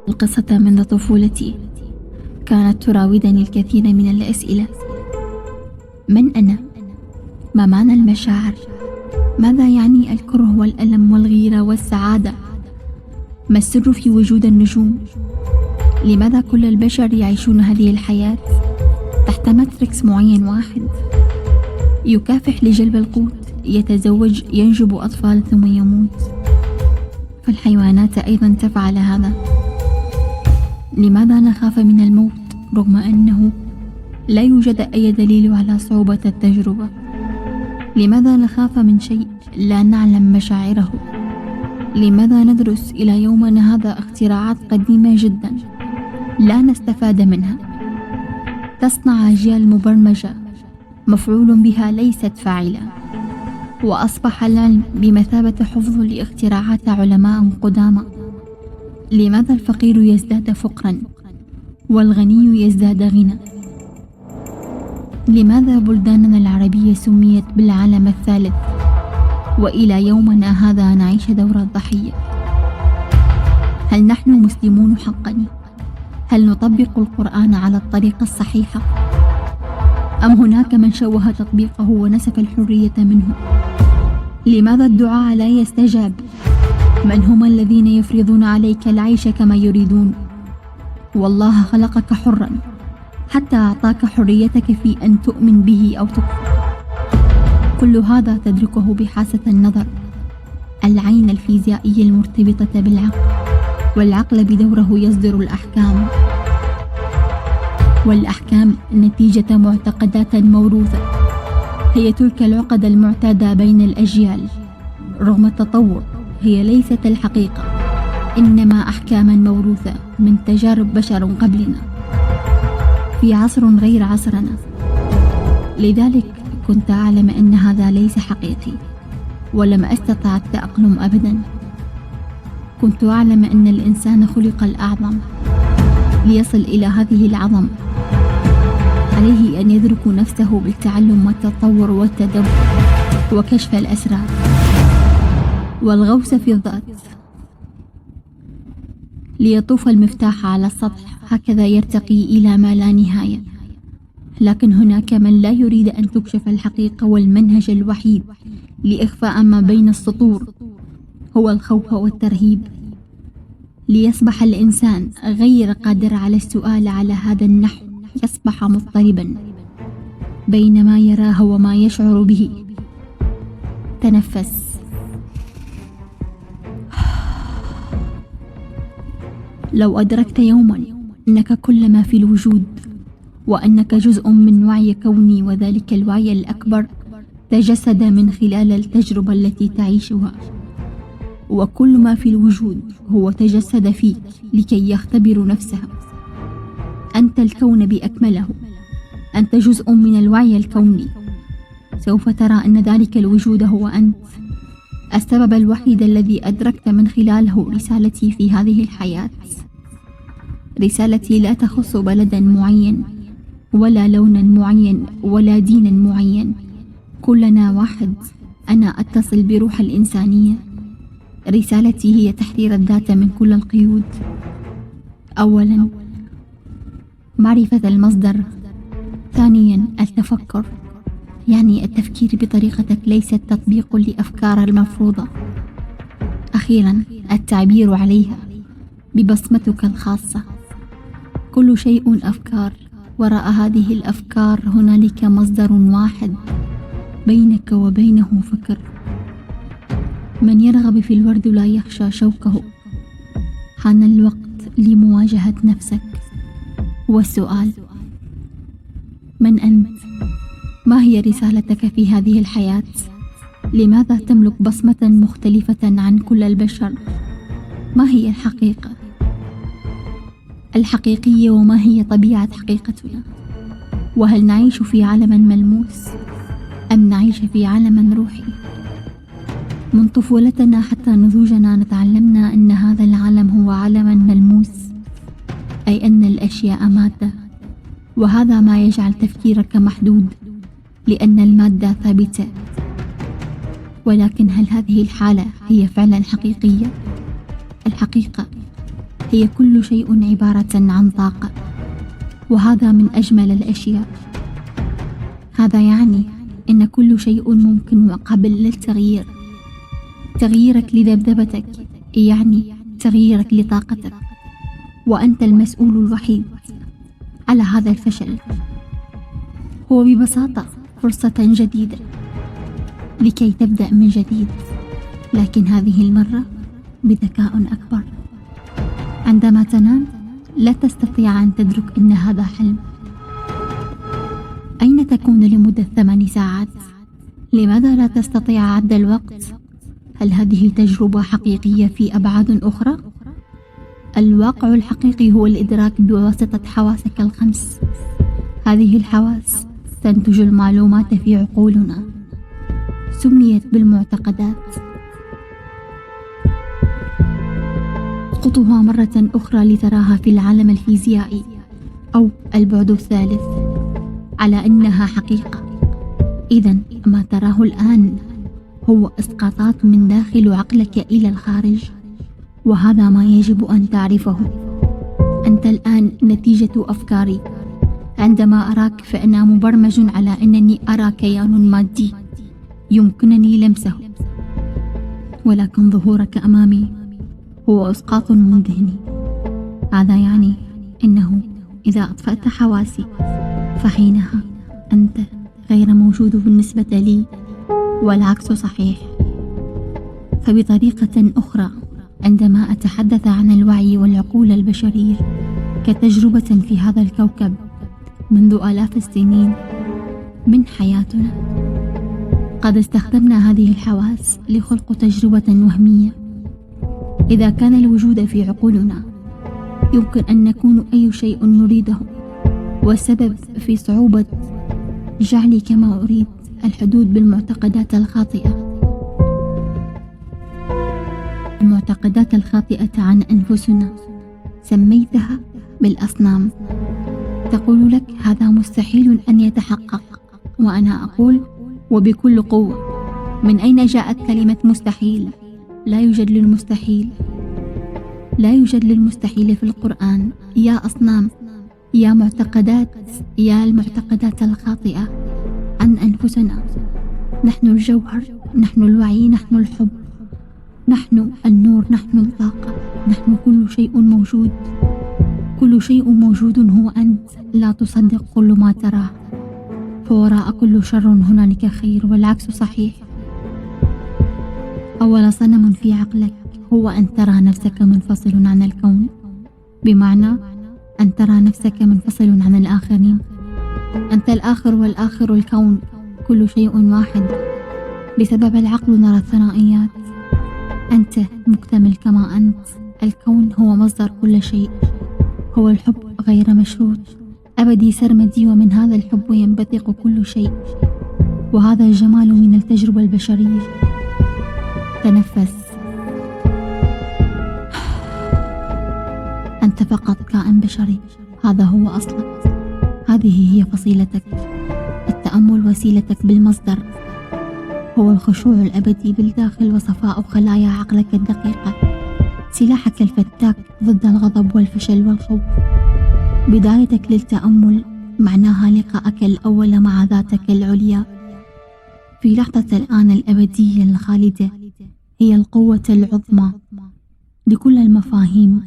القصة منذ طفولتي كانت تراودني الكثير من الأسئلة. من أنا؟ ما معنى المشاعر؟ ماذا يعني الكره والألم والغيرة والسعادة؟ ما السر في وجود النجوم؟ لماذا كل البشر يعيشون هذه الحياة تحت ماتريكس معين واحد؟ يكافح لجلب القوت، يتزوج، ينجب أطفال ثم يموت. فالحيوانات أيضا تفعل هذا. لماذا نخاف من الموت رغم أنه لا يوجد أي دليل على صعوبة التجربة؟ لماذا نخاف من شيء لا نعلم مشاعره؟ لماذا ندرس إلى يومنا هذا اختراعات قديمة جدا لا نستفاد منها؟ تصنع أجيال مبرمجة مفعول بها ليست فاعلة، وأصبح العلم بمثابة حفظ لاختراعات علماء قدامى. لماذا الفقير يزداد فقرا والغني يزداد غنى؟ لماذا بلداننا العربية سميت بالعالم الثالث وإلى يومنا هذا نعيش دور الضحية؟ هل نحن مسلمون حقا؟ هل نطبق القرآن على الطريقة الصحيحة؟ أم هناك من شوه تطبيقه ونسف الحرية منه؟ لماذا الدعاء لا يستجاب؟ من هم الذين يفرضون عليك العيش كما يريدون؟ والله خلقك حرا حتى أعطاك حريتك في أن تؤمن به أو تكفر. كل هذا تدركه بحاسة النظر، العين الفيزيائية المرتبطة بالعقل، والعقل بدوره يصدر الأحكام، والأحكام نتيجة معتقدات موروثة، هي تلك العقد المعتادة بين الأجيال. رغم التطور هي ليست الحقيقة، إنما أحكاما موروثة من تجارب بشر قبلنا في عصر غير عصرنا. لذلك كنت أعلم أن هذا ليس حقيقي، ولم أستطع التأقلم أبدا. كنت أعلم أن الإنسان خلق الأعظم. ليصل إلى هذه العظم عليه أن يدرك نفسه بالتعلم والتطور والتدبر وكشف الأسرار والغوص في الذات. ليطوف المفتاح على السطح هكذا يرتقي إلى ما لا نهاية. لكن هناك من لا يريد أن تكشف الحقيقة، والمنهج الوحيد لإخفاء ما بين السطور هو الخوف والترهيب. ليصبح الإنسان غير قادر على السؤال على هذا النحو، يصبح مضطربا بين ما يراه وما يشعر به. تنفس. لو أدركت يوما أنك كل ما في الوجود، وأنك جزء من وعي كوني، وذلك الوعي الأكبر تجسد من خلال التجربة التي تعيشها، وكل ما في الوجود هو تجسد فيك لكي يختبر نفسها. أنت الكون بأكمله، أنت جزء من الوعي الكوني. سوف ترى أن ذلك الوجود هو أنت، السبب الوحيد الذي أدركت من خلاله رسالتي في هذه الحياة. رسالتي لا تخص بلدا معين ولا لونا معين ولا دينا معين، كلنا واحد. أنا أتصل بروح الإنسانية. رسالتي هي تحرير الذات من كل القيود. أولا معرفة المصدر، ثانيا التفكر، يعني التفكير بطريقتك ليست تطبيق لأفكار المفروضة. أخيرا التعبير عليها ببصمتك الخاصة. كل شيء أفكار، وراء هذه الأفكار هنالك مصدر واحد بينك وبينه فكر. من يرغب في الورد لا يخشى شوكه. حان الوقت لمواجهة نفسك والسؤال: من أنت؟ ما هي رسالتك في هذه الحياة؟ لماذا تملك بصمة مختلفة عن كل البشر؟ ما هي الحقيقة الحقيقية، وما هي طبيعة حقيقتنا؟ وهل نعيش في عالم ملموس أم نعيش في عالم روحي؟ من طفولتنا حتى نضوجنا نتعلمنا أن هذا العالم هو عالم ملموس، أي أن الأشياء مادة، وهذا ما يجعل تفكيرك محدود لأن المادة ثابتة. ولكن هل هذه الحالة هي فعلا حقيقية؟ الحقيقة هي كل شيء عبارة عن طاقة، وهذا من أجمل الأشياء. هذا يعني أن كل شيء ممكن وقابل للتغيير. تغييرك لذبذبتك يعني تغييرك لطاقتك، وأنت المسؤول الوحيد على هذا الفشل. هو ببساطة فرصة جديدة لكي تبدأ من جديد، لكن هذه المرة بذكاء أكبر. عندما تنام لا تستطيع أن تدرك أن هذا حلم. أين تكون لمدة 8 ساعات؟ لماذا لا تستطيع عد الوقت؟ هل هذه تجربة حقيقية في أبعاد أخرى؟ الواقع الحقيقي هو الإدراك بواسطة حواسك الخمس. هذه الحواس تنتج المعلومات في عقولنا، سميت بالمعتقدات. اسقطها مرة أخرى لتراها في العالم الفيزيائي أو البعد الثالث على أنها حقيقة. إذن ما تراه الآن هو إسقاطات من داخل عقلك إلى الخارج، وهذا ما يجب أن تعرفه. أنت الآن نتيجة أفكاري. عندما أراك فأنا مبرمج على أنني أرى كيان مادي يمكنني لمسه، ولكن ظهورك أمامي هو إسقاط من ذهني. هذا يعني أنه إذا أطفأت حواسي فحينها أنت غير موجود بالنسبة لي، والعكس صحيح. فبطريقة أخرى، عندما أتحدث عن الوعي والعقول البشرية كتجربة في هذا الكوكب منذ آلاف السنين من حياتنا، قد استخدمنا هذه الحواس لخلق تجربة وهمية. إذا كان الوجود في عقولنا يمكن أن نكون أي شيء نريده، والسبب في صعوبة جعلي كما أريد الحدود بالمعتقدات الخاطئة. المعتقدات الخاطئة عن أنفسنا سميتها بالأصنام. تقول لك هذا مستحيل أن يتحقق، وأنا أقول وبكل قوة: من أين جاءت كلمة مستحيل؟ لا يوجد للمستحيل، لا يوجد للمستحيل في القرآن. يا أصنام، يا معتقدات، يا المعتقدات الخاطئة عن أنفسنا. نحن الجوهر، نحن الوعي، نحن الحب، نحن النور، نحن الطاقة، نحن كل شيء موجود. كل شيء موجود هو أنت. لا تصدق كل ما تراه، فوراء كل شر هنالك خير، والعكس صحيح. أول صنم في عقلك هو أن ترى نفسك منفصل عن الكون، بمعنى أن ترى نفسك منفصل عن الآخرين. أنت الآخر، والآخر الكون، كل شيء واحد. بسبب العقل نرى الثنائيات. أنت مكتمل كما أنت. الكون هو مصدر كل شيء، هو الحب غير مشروط، أبدي سرمدي، ومن هذا الحب ينبثق كل شيء. وهذا الجمال من التجربة البشرية. تنفس. أنت فقط كائن بشري، هذا هو أصلك، هذه هي فصيلتك. التأمل وسيلتك بالمصدر، هو الخشوع الأبدي بالداخل وصفاء خلايا عقلك الدقيقة، سلاحك الفتاك ضد الغضب والفشل والخوف. بدايتك للتأمل معناها لقاءك الأول مع ذاتك العليا في لحظة الآن الأبدية الخالدة. هي القوة العظمى لكل المفاهيم.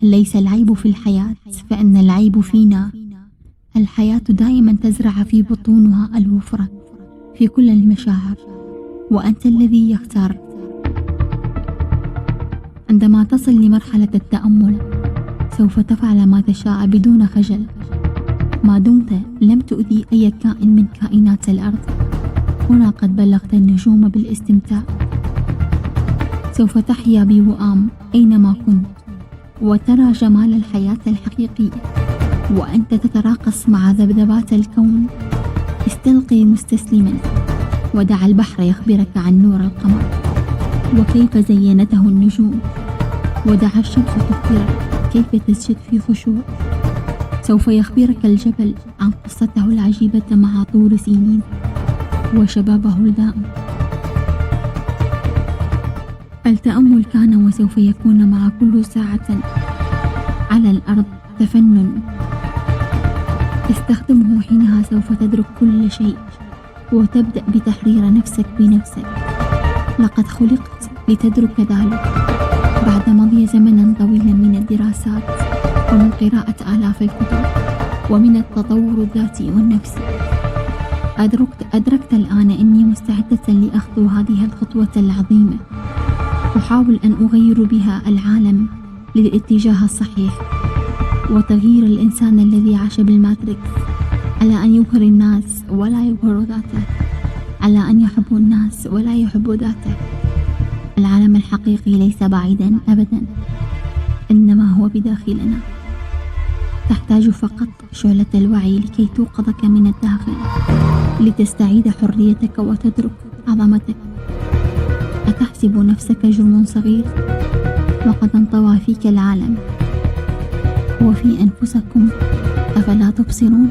ليس العيب في الحياة، فإن العيب فينا. الحياة دائما تزرع في بطونها الوفرة في كل المشاعر، وأنت الذي يختار. عندما تصل لمرحلة التأمل سوف تفعل ما تشاء بدون خجل، ما دمت لم تؤذي أي كائن من كائنات الأرض. هنا قد بلغت النجوم بالاستمتاع. سوف تحيا بوئام أينما كنت، وترى جمال الحياة الحقيقية وأنت تتراقص مع ذبذبات الكون. استلقي مستسلما، ودع البحر يخبرك عن نور القمر وكيف زينته النجوم، ودع الشمس تخبرك كيف تسجد في خشوع. سوف يخبرك الجبل عن قصته العجيبة مع طور سينين وشبابه الدائم. التأمل كان وسوف يكون مع كل ساعة على الأرض تفنن، تستخدمه حينها سوف تدرك كل شيء وتبدأ بتحرير نفسك بنفسك. لقد خلقت لتدرك ذلك بعد مضي زمنا طويلا من الدراسات ومن قراءة آلاف الكتب ومن التطور الذاتي والنفسي. أدركت الآن أني مستعدة لأخطو هذه الخطوة العظيمة، أحاول أن أغير بها العالم للاتجاه الصحيح وتغيير الإنسان الذي عاش بالماتريكس على أن يظهر الناس ولا يظهر ذاته، على أن يحب الناس ولا يحب ذاته. العالم الحقيقي ليس بعيدا أبدا، إنما هو بداخلنا. تحتاج فقط شعلة الوعي لكي توقظك من الداخل، لتستعيد حريتك وتدرك عظمتك. أتحسب نفسك جرم صغير وقد انطوى فيك العالم؟ وفي أنفسكم أفلا تبصرون؟